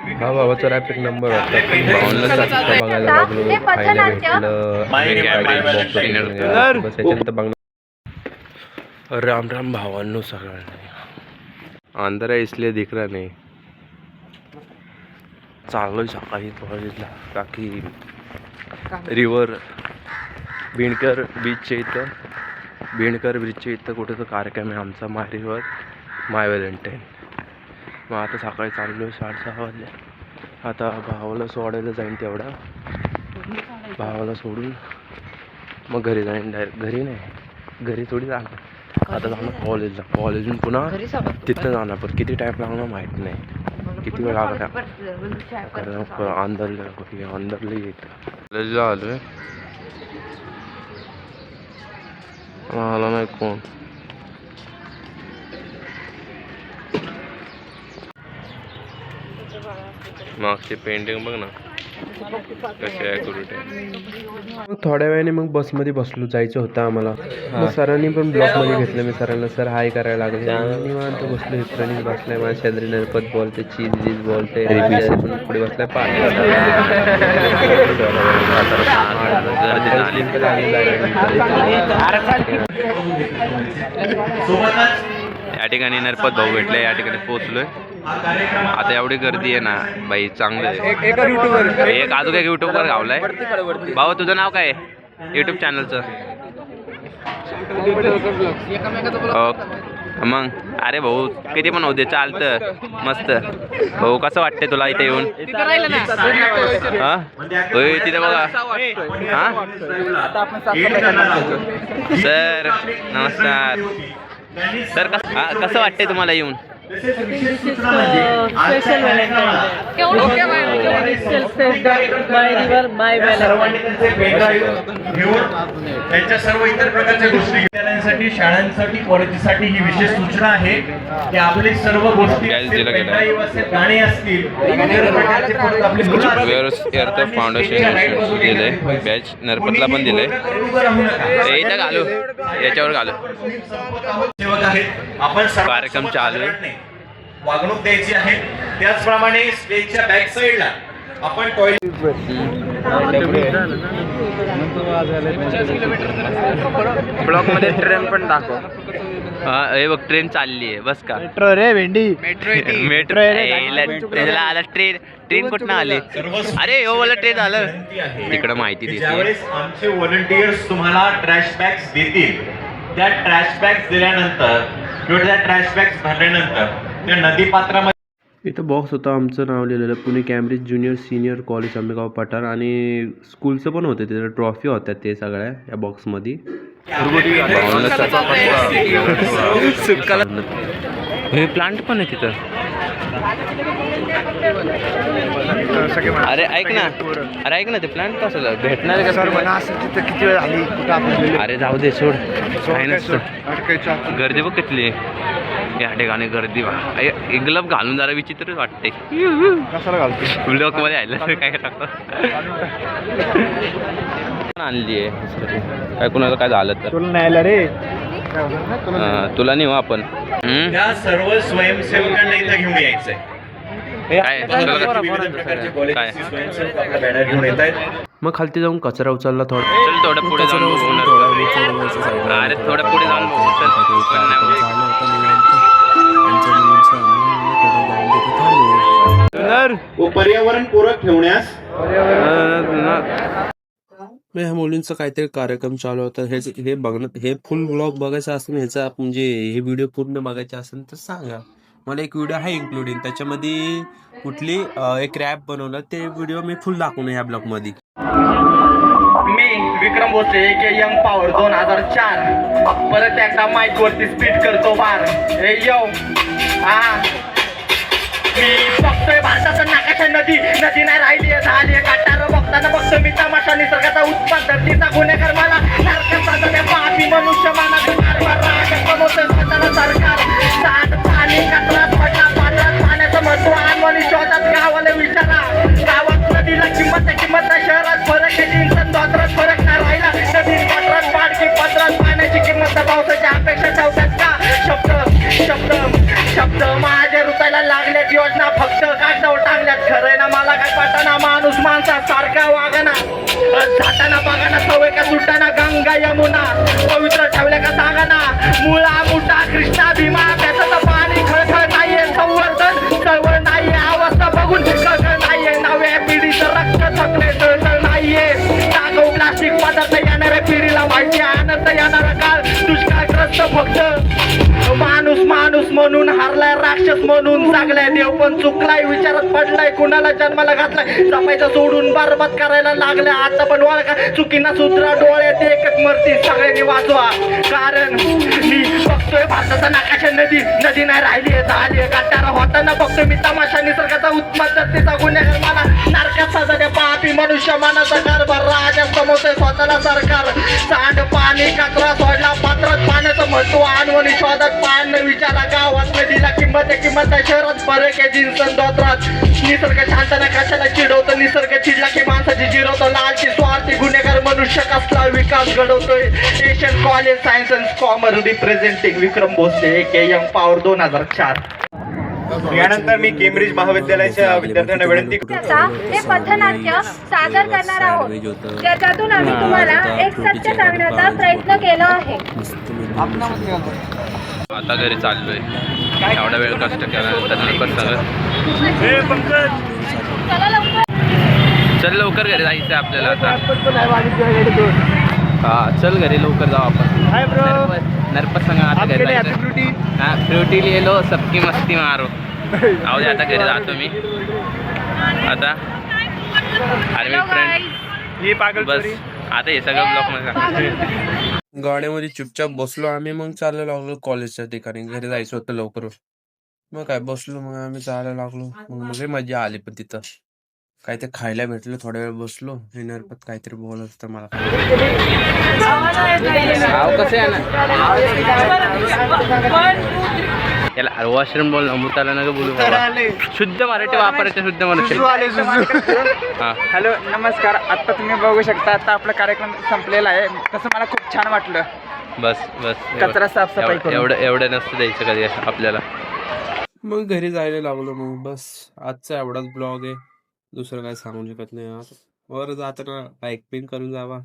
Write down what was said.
हा भावाचा rapid number होता. भावांना जास्त बघायला लागलो, खायला भेटलं, बस याच्यानंतर बघणार. राम राम भावांनो सगळ्यांना. अंधारा इसलिए दिख रहा नाही. चाललोय सकाळी कॉलेजला बाकी रिव्हर भिणकर बीचच्या इथं. भिणकर ब्रिजच्या इथं कुठे तो कार्यक्रम आहे आमचा माय व्हॅलेंटाईन. मग आता सकाळी चाललो आहे 6:30 वाजले. आता भावाला सोडायला जाईन तेवढा. भावाला सोडून मग घरी जाईन. डायरेक्ट घरी नाही, घरी थोडी जाणार. आता जाणार कॉलेजला. कॉलेजून पुन्हा तिथं जाणार. पण किती टाईम लागणार माहीत नाही, किती वेळ लागणार. कारण अंदरला येतं. कॉलेजला आलो आहे. आला नाही कोण. मागचे पेंटिंग बघ ना कसे आहे कुठे. मग थोड्या वेळाने मग बसमध्ये बसलो. जायचं होतं आम्हाला. मग सरांनी पण ब्लॉकमध्ये घेतलं. मी सरांना सर हाय करायला लागले. निवांत बसलो. इथं बसलाय माझ्या शेजारी. नरपत बोलते, चीज बोलते, पुढे बसलाय या ठिकाणी नरपत भाऊ भेटले. या ठिकाणी पोहोचलोय. आता एवढी गर्दी आहे ना बाई, चांगलं आहे. एक अजून एक युट्यूबवर गावलाय. भाऊ तुझं नाव काय आहे युट्यूब चॅनलचं? मग अरे भाऊ किती पण होते चालतं मस्त. भाऊ कसं वाटतंय तुला इथे येऊन? हा होय तिथे बघा. हा सर नमस्कार सर. कसं वाटतंय तुम्हाला येऊन? स्पेशल त्यांच्या सर्व इतर प्रकारच्या गोष्टी विद्यालयांसाठी, शाळांसाठी, कॉलेजसाठी ही विशेष सूचना आहे की आपली सर्व गोष्टी गाणे असतील फाउंडेशन दिलंय. बॅच नरपतला पण दिलंय. इथं घालू, याच्यावर घालू. आपण कार्यक्रम चालू आहे. वागणूक द्यायची आहे. त्याचप्रमाणे स्टेजच्या बॅक साईडला आपण ब्लॉक मध्ये ट्रेन पण दाखव. हे बघ ट्रेन चालली आहे. बस का मेट्रो रे भेंडी. मेट्रो आला. ट्रेन कुठं आले? अरे हो मला ट्रेन आलं. तिकडं माहिती देते. ज्यावेळेस आमचे व्हॉलंटियर्स तुम्हाला ट्रॅश बॅग्स देतील, त्या ट्रॅश बॅग्स दिल्यानंतर किंवा त्या ट्रॅश बॅग्स भरल्यानंतर त्या नदी पात्रामध्ये इथं बॉक्स होता. आमचं नाव लिहिलेलं Pune Cambridge junior senior college Ambegaon पठार. आणि स्कूलचं पण होतं. तिथं ट्रॉफी होत्या ते सगळ्या या बॉक्समध्ये. हे प्लांट पण आहे तिथं. अरे ऐक ना ते प्लांट कसं भेटणार आहे का सर? किती वेळ झाली कुठं आपण? अरे जाऊ दे सोड. काय नसतं. गर्दी बघ किती या ठिकाणी. गर्दी ग्लव घालून जरा विचित्रच वाटते. कशाला घालतो? ब्लॉक मध्ये आलं काय टाकतो. आणली आहे काय कुणाला काय झालं तर तुला न्यायला रे. तुला नाही हो आपण. त्या सर्व स्वयंसेवकांना इथं घेऊन यायचंय. मग खालती जाऊन कचरा उचलला. थोडं पुढे जाऊन अरे थोडं पुढे जाऊन पर्यावरण पूरक ठेवण्यास ह्या मुलींचा काहीतरी कार्यक्रम चालू होता. हे बघणं, हे फुल ब्लॉग बघायचं असेल, ह्याचा म्हणजे हे व्हिडिओ पूर्ण बघायचे असेल तर सांगा मला. एक व्हिडिओ आहे इन्क्लुडिंग, त्याच्यामध्ये कुठली एक रॅप बनवलं ते व्हिडिओ मी फुल दाखवून या ब्लॉग मध्ये. मी विक्रम भोसले यंग पॉवर 2004 परत एकदा माईक वरती स्पीड करतो बार. हे यो मी बघतोय भारताचं नाकाशा नदी नाही राहिली झाली काटार. बघताना बघतो मी तमाशा निसर्गाचा उत्पाद धरतीचा गुन्हेगार मला सारखा पापी मनुष्य सरकार सात पाणी कचरा पडला पात्रात पाण्याचं महत्व आणि शोधात गावाला विचारा. गावात नदीला किंमत शहरात फरक आहे. इंसान फरक नाही राहिला. नदी पात्रात पाडकी पत्रात पाण्याची किंमत पावसाची अपेक्षा ठेवतात का? शब्द माझ्या रुपयाला लागल्यात योजना फक्त कागदावर टांगल्यात. वाटाणा बघाना सवय का सुटाना गंगा यमुना पवित्र ठेवल्या का सांगा ना मुळा मुठा कृष्णा भीमा त्याचं पाणी खळखळ नाहीये संवर्धन चळवळ नाहीये अवस्था बघून कळकळ नाहीये नव्या पिढीचं रक्त थकले तळतळ नाहीये टाकाऊ प्लास्टिक पदार्थ येणाऱ्या पिढीला माहिती आनंद येणारा काळ दुष्काळग्रस्त फक्त माणूस माणूस म्हणून हारलाय राक्षस म्हणून जागलाय देव पण चुकलाय विचारात पडलाय कुणाला जन्माला घातलाय जपायचं सोडून बरबाद करायला लागलाय आता पण वळखा चुकीना सुधरा डोळ्यात एकच मरती सगळ्यांनी वाचवा कारण मी बघतोय भारताचा नाकाशा नदी नदी नाही राहिली झाली गटारा होताना बघतोय मी तमाशा निसर्गाचा उत्मत्तेचा गुन्हेगार मला नारकात सजाच्या पापी मनुष्य मानाचा कारभार राजा समोरचे स्वतःला सरकार सांड पाणी कचरा सोडला पात्रात पाण्याचं महत्व आणवणी शोधात पान विचारा गावात नदीला किंमत आहे किंमत आहे शहरात फरक आहे जिन्सन धोत्रात निसर्ग शांतना कशाला चिडवतो निसर्ग चिडला की माणसाची जिरवतो लालची स्वार्थी गुन्हेगार मनुष्य कसला विकास घडवतोय Asian college science and commerce representing Vikram Bhosale young power 2004. यानंतर मी केम्ब्रिज महाविद्यालयाच्या विद्यार्थ्यांना विनंती हे पथनाट्य सादर करणार आहोत ज्याच्यातून आम्ही तुम्हाला एक सत्य सांगण्याचा प्रयत्न केला आहे. आता घरी चाललोय एवढा वेळ कष्ट केला पण सगळं चल लवकर घरी जायचं आपल्याला आता हा चल घरी लवकर जाऊ आपण नरपत सांगा आता घरी जायचं हा फ्रुटी लिहिलो सबकी मस्ती मारो आहो दे आता घरी जातो मी आता अरे मी फ्रेंड बस आता हे सगळं ब्लॉक मध्ये गाड्यामध्ये चुपचाप बसलो आम्ही मग चालायला लागलो कॉलेजच्या ठिकाणी घरी जायचं होतं लवकर मग काय बसलो मग आम्ही चालायला लागलो मग लई मजा आली पण तिथं काय ते खायला भेटलं थोडा वेळ बसलो हे नरपत काहीतरी बोलत होतं मला कसं आहे याला वॉशरूम बोल अमृताला नका बोलू शुद्ध मराठी वापरायचं शुद्ध मराठी हा हॅलो नमस्कार. आता तुम्ही बघू शकता आता आपला कार्यक्रम संपलेला आहे तसं मला खूप छान वाटलं. बस बस कचरा साफसफाई करून. एवढं नसतं द्यायचं कधी आपल्याला मग घरी जायला लागलो मग बस आजचा एवढाच ब्लॉग आहे दुसरं काय सांगू शकत नाही वर जाताना लाईक पिन करून जावा.